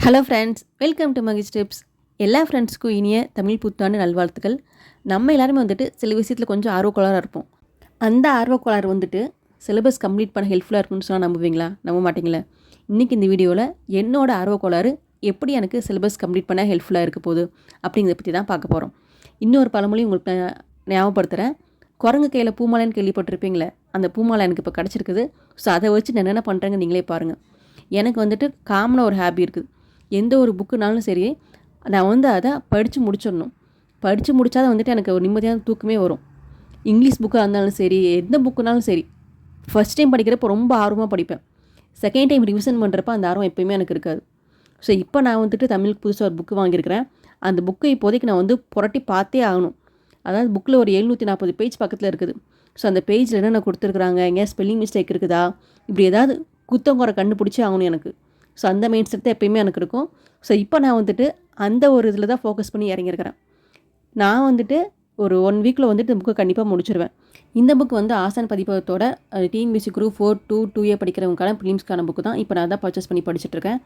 Hello friends, welcome to Mahi's tips. எல்லா ஃப்ரெண்ட்ஸ்க்கும் இனிய தமிழ் புத்தாண்டு நல்வாழ்த்துக்கள். நம்ம எல்லாருமே வந்துட்டு சில விஷயத்தில் கொஞ்சம் ஆர்வக்கோளாறாக இருப்போம். அந்த ஆர்வக்கோளாறு வந்துட்டு சிலபஸ் கம்ப்ளீட் பண்ண ஹெல்ப்ஃபுல்லாக இருக்குன்னு சொன்னால் நம்புவீங்களா? நம்ப மாட்டீங்களா? இன்றைக்கி இந்த வீடியோவில் என்னோட ஆர்வக்கோளாறு எப்படி எனக்கு சிலபஸ் கம்ப்ளீட் பண்ண ஹெல்ப்ஃபுல்லாக இருக்க போகுது அப்படிங்கிறத பற்றி தான் பார்க்க போகிறோம். இன்னொரு பழமொழி உங்களுக்கு நான் ஞாபகப்படுத்துகிறேன். குரங்கு கையில் பூமாலைன்னு கேள்விப்பட்டிருப்பீங்களே, அந்த பூமாலை எனக்கு இப்போ கிடச்சிருக்குது. ஸோ அதை வச்சு நான் என்னென்ன பண்ணுறேங்க நீங்களே பாருங்கள். எனக்கு வந்துட்டு காமனாக ஒரு ஹாபி இருக்குது. எந்த ஒரு புக்குனாலும் சரி, நான் வந்து அதை படித்து முடிச்சிடணும். படித்து முடித்தா தான் வந்துட்டு எனக்கு ஒரு நிம்மதியான தூக்கமே வரும். இங்கிலீஷ் புக்காக இருந்தாலும் சரி, எந்த புக்குனாலும் சரி, ஃபஸ்ட் டைம் படிக்கிறப்போ ரொம்ப ஆர்வமாக படிப்பேன். செகண்ட் டைம் ரிவிஷன் பண்ணுறப்ப அந்த ஆர்வம் எப்போயுமே எனக்கு இருக்காது. ஸோ இப்போ நான் வந்துட்டு தமிழுக்கு புதுசாக ஒரு புக்கு வாங்கியிருக்கிறேன். அந்த புக்கை இப்போதைக்கு நான் வந்து புரட்டி பார்த்தே ஆகணும். அதாவது புக்கில் ஒரு 740 பேஜ் பக்கத்தில் இருக்குது. ஸோ அந்த பேஜில் என்னென்ன கொடுத்துருக்குறாங்க, எங்கேயா ஸ்பெல்லிங் மிஸ்டேக் இருக்குதா, இப்படி ஏதாவது குத்தங்குறை கண்டுபிடிச்சி ஆகணும் எனக்கு. ஸோ அந்த மைண்ட் செட் தான் எப்பயுமே எனக்கு இருக்கும். ஸோ இப்போ நான் வந்துட்டு அந்த ஒரு இதில் தான் ஃபோக்கஸ் பண்ணி இறங்கியிருக்கிறேன். நான் வந்துட்டு ஒரு 1 வீக்கில் வந்துட்டு இந்த புக்கை கண்டிப்பாக முடிச்சிருவேன். இந்த புக் வந்து ஆசான் பதிப்பகத்தோட டிஎன்பிஎஸ்சி குரூப் 4, 2, 2A படிக்கிறவங்களுக்கான ப்ரிலிம்ஸ்க்கான புக்கு தான். இப்போ நான் தான் பர்ச்சேஸ் பண்ணி படிச்சுட்ருக்கேன்.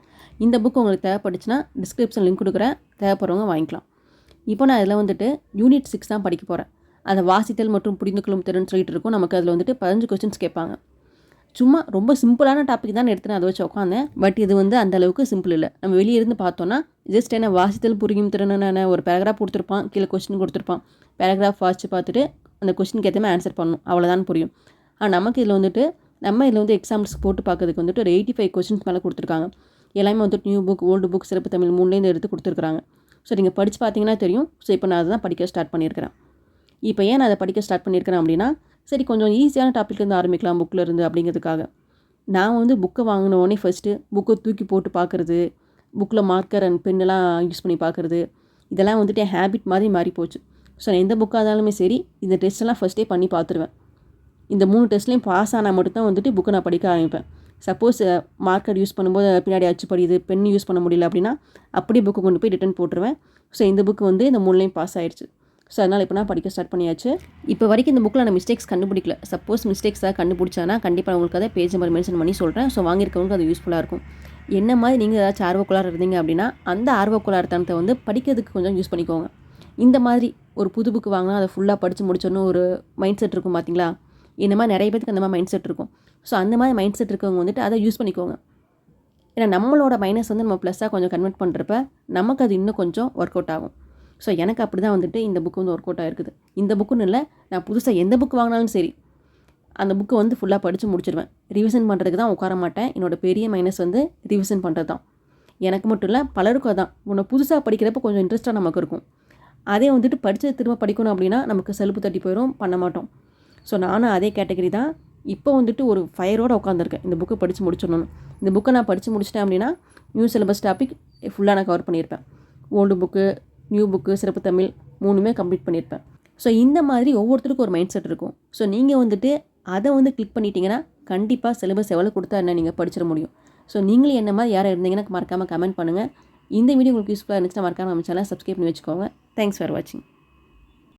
இந்த புக் உங்களுக்கு தேவைப்பட்டுச்சுன்னா டிஸ்கிரிப்ஷன் லிங்க் கொடுக்குறேன், தேவைப்படுறவங்க வாங்கிக்கலாம். இப்போ நான் இதில் வந்துட்டு யூனிட் 6 தான் படிக்க போகிறேன். அதை வாசித்தல் மற்றும் புரிந்து கொள்ளும் திறன் சொல்லிட்டு இருக்கும். நமக்கு அதில் வந்துட்டு 15 கொஸ்டின்ஸ் கேட்பாங்க. சும்மா ரொம்ப சிம்பிளான டாபிக் தான் எடுத்து நான் அதை வச்சு உட்காந்தேன். பட் இது வந்து அந்த அளவுக்கு சிம்பிள் இல்லை. நம்ம வெளியே இருந்து பார்த்தோன்னா ஜஸ்ட் என்ன வாசித்தல் புரியும் திறன் ஒரு பேராகிராஃப் கொடுத்துருப்பான், கீழே கொஸ்டின் கொடுத்துருப்பான். பேராகிராஃப் வாசித்து பார்த்துட்டு அந்த கொஸ்டினுக்கு ஏற்ற மாதிரி ஆன்சர் பண்ணணும், அவ்வளோதான் புரியும். ஆனால் நமக்கு இதில் வந்துட்டு இதில் வந்து எக்ஸாம்ஸ் போட்டு பார்க்கறதுக்கு வந்துட்டு ஒரு 85 கொஸ்டின்ஸ் மேலே கொடுத்துருக்காங்க. எல்லாமே வந்துட்டு நியூ புக், ஓல்டு புக், சிறப்பு தமிழ் 3லேருந்து எடுத்து கொடுத்துருக்காங்க. ஸோ நீங்கள் படித்து பார்த்தீங்கன்னா தெரியும். ஸோ இப்போ நான் அதை தான் படிக்க ஸ்டார்ட் பண்ணியிருக்கிறேன். இப்போ ஏன் நான் அதை படிக்க ஸ்டார்ட் பண்ணியிருக்கிறேன் அப்படின்னா, சரி கொஞ்சம் ஈஸியான டாப்பிக்லேருந்து ஆரம்பிக்கலாம் புக்கில் இருந்து அப்படிங்கிறதுக்காக. நான் வந்து புக்கை வாங்கினோடனே ஃபஸ்ட்டு புக்கை தூக்கி போட்டு பார்க்குறது, புக்கில் மார்க்கர் அண்ட் பென்னெல்லாம் யூஸ் பண்ணி பார்க்குறது, இதெல்லாம் வந்துட்டு என் ஹேபிட் மாதிரி மாறி போச்சு. ஸோ நான் எந்த புக்காக இருந்தாலுமே சரி, இந்த டெஸ்ட்டெல்லாம் ஃபஸ்ட்டே பண்ணி பார்த்துருவேன். இந்த 3 டெஸ்ட்லேயும் பாஸ் ஆனால் மட்டும்தான் வந்துட்டு புக்கை நான் படிக்க ஆரம்பிப்பேன். சப்போஸ் மார்க்கர் யூஸ் பண்ணும்போது பின்னாடி அச்சு படியுது, பென் யூஸ் பண்ண முடியல அப்படின்னா அப்படியே புக்கை கொண்டு போய் ரிட்டன் போட்டுருவேன். ஸோ இந்த புக்கு வந்து இந்த 3லேயும் பாஸ் ஆயிடுச்சு. ஸோ அதனால் இப்போ நான் படிக்க ஸ்டார்ட் பண்ணியாச்சு. இப்போ வரைக்கும் இந்த புக்கில் நான் மிஸ்டேக்ஸ் கண்டுபிடிக்கல. சப்போஸ் மிஸ்டேக்ஸாக கண்டுபிடிச்சானா கண்டிப்பாக உங்களுக்கு அதை பேஜ் நம்பர் மென்ஷன் பண்ணி சொல்கிறேன். ஸோ வாங்கியிருக்கவங்களுக்கு அது யூஸ்ஃபுல்லாக இருக்கும். என்ன மாதிரி நீங்கள் ஏதாச்சும் ஆர்வக்குள்ளார இருந்தீங்க அப்படின்னா அந்த ஆர்வக்குள்ளாரத்தனத்தை வந்து படிக்கிறதுக்கு கொஞ்சம் யூஸ் பண்ணிக்கோங்க. இந்த மாதிரி ஒரு புது புக்கு வாங்கினா அதை ஃபுல்லாக படித்து முடிச்சோன்னு ஒரு மைண்ட் செட் இருக்கும் பார்த்தீங்களா? இந்த மாதிரி நிறைய பேருக்கு அந்த மாதிரி மைண்ட் செட் இருக்கும். ஸோ அந்த மாதிரி மைண்ட் செட் இருக்கவங்க வந்துட்டு அதை யூஸ் பண்ணிக்கோங்க. ஏன்னா நம்மளோட மைனஸ் வந்து நம்ம ப்ளஸ்ஸாக கொஞ்சம் கன்வெர்ட் பண்ணுறப்ப நமக்கு அது இன்னும் கொஞ்சம் ஒர்க் அவுட் ஆகும். ஸோ எனக்கு அப்படி தான் வந்துட்டு இந்த புக்கு வந்து ஒர்க் அவுட் ஆகிருக்குது. இந்த புக்குன்னு இல்லை, நான் புதுசாக எந்த புக்கு வாங்கினாலும் சரி அந்த புக்கை வந்து ஃபுல்லாக படித்து முடிச்சிடுவேன். ரிவிஷன் பண்ணுறதுக்கு தான் உட்கார மாட்டேன். என்னோடய பெரிய மைனஸ் வந்து ரிவிஷன் பண்ணுறது தான். எனக்கு மட்டும் இல்லை, பலருக்கும் அதான். உன்னை புதுசாக படிக்கிறப்ப கொஞ்சம் இன்ட்ரெஸ்ட்டாக நமக்கு இருக்கும். அதே வந்துட்டு படித்து திரும்ப படிக்கணும் அப்படின்னா நமக்கு சலுப்பு தட்டி போயிடும், பண்ண மாட்டோம். ஸோ நானும் அதே கேட்டகரி தான். இப்போ வந்துட்டு ஒரு ஃபயரோடு உட்காந்துருக்கேன் இந்த புக்கை படித்து முடிச்சிடணும். இந்த புக்கை நான் படித்து முடிச்சிட்டேன் அப்படின்னா நியூ சிலபஸ் டாபிக் ஃபுல்லாக நான் கவர் பண்ணியிருப்பேன். ஓல்டு புக்கு, நியூ புக்கு, சிறப்பு தமிழ் 3மே கம்ப்ளீட் பண்ணியிருப்பேன். ஸோ இந்த மாதிரி ஒவ்வொருத்தருக்கும் ஒரு மைண்ட் செட் இருக்கும். ஸோ நீங்கள் வந்துட்டு அதை வந்து கிளிக் பண்ணிட்டீங்கன்னா கண்டிப்பாக சிலபஸ் எவ்வளோ கொடுத்தா என்ன நீங்கள் படிச்சிட முடியும். ஸோ நீங்களும் என்ன மாதிரி யாராக இருந்தீங்கன்னா மறக்காமல் கமெண்ட் பண்ணுங்கள். இந்த வீடியோ உங்களுக்கு யூஸ்ஃபுல்லாக இருந்துச்சுன்னா மறக்காமல் நம்ம சேனலை சப்ஸ்கிரைப் பண்ணி வச்சுக்கோங்க. தேங்க்ஸ் ஃபார் வாட்சிங்.